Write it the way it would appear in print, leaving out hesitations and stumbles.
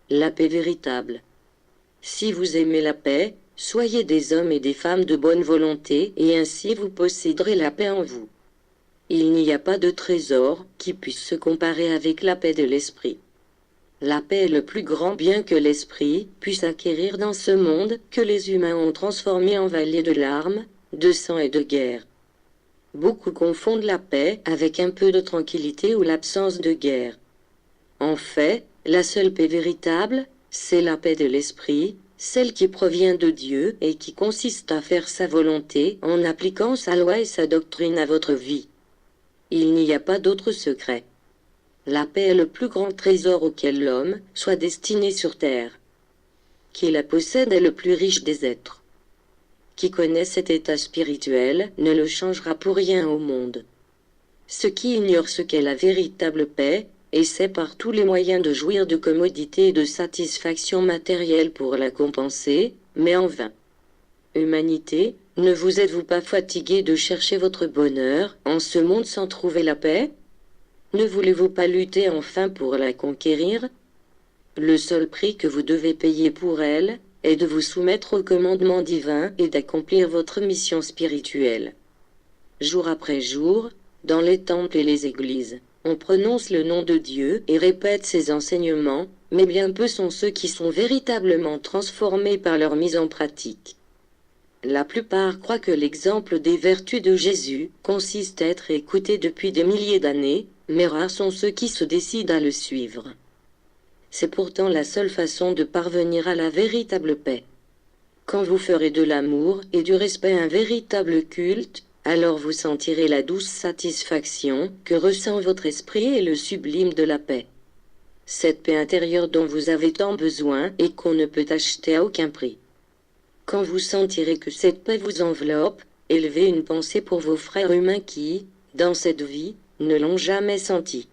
la paix véritable. Si vous aimez la paix, soyez des hommes et des femmes de bonne volonté et ainsi vous posséderez la paix en vous. Il n'y a pas de trésor qui puisse se comparer avec la paix de l'esprit. La paix est le plus grand bien que l'esprit puisse acquérir dans ce monde que les humains ont transformé en vallée de larmes, de sang et de guerre. Beaucoup confondent la paix avec un peu de tranquillité ou l'absence de guerre. En fait, la seule paix véritable, c'est la paix de l'esprit, celle qui provient de Dieu et qui consiste à faire sa volonté en appliquant sa loi et sa doctrine à votre vie. Il n'y a pas d'autre secret. La paix est le plus grand trésor auquel l'homme soit destiné sur terre. Qui la possède est le plus riche des êtres. Qui connaît cet état spirituel ne le changera pour rien au monde. Ceux qui ignorent ce qu'est la véritable paix, essaient par tous les moyens de jouir de commodités et de satisfaction matérielle pour la compenser, mais en vain. Humanité, ne vous êtes-vous pas fatigué de chercher votre bonheur en ce monde sans trouver la paix? Ne voulez-vous pas lutter enfin pour la conquérir? Le seul prix que vous devez payer pour elle est de vous soumettre au commandement divin et d'accomplir votre mission spirituelle. Jour après jour, dans les temples et les églises, on prononce le nom de Dieu et répète ses enseignements, mais bien peu sont ceux qui sont véritablement transformés par leur mise en pratique. La plupart croient que l'exemple des vertus de Jésus consiste à être écouté depuis des milliers d'années, mais rares sont ceux qui se décident à le suivre. C'est pourtant la seule façon de parvenir à la véritable paix. Quand vous ferez de l'amour et du respect un véritable culte, alors vous sentirez la douce satisfaction que ressent votre esprit et le sublime de la paix. Cette paix intérieure dont vous avez tant besoin et qu'on ne peut acheter à aucun prix. Quand vous sentirez que cette paix vous enveloppe, élevez une pensée pour vos frères humains qui, dans cette vie, ne l'ont jamais sentie.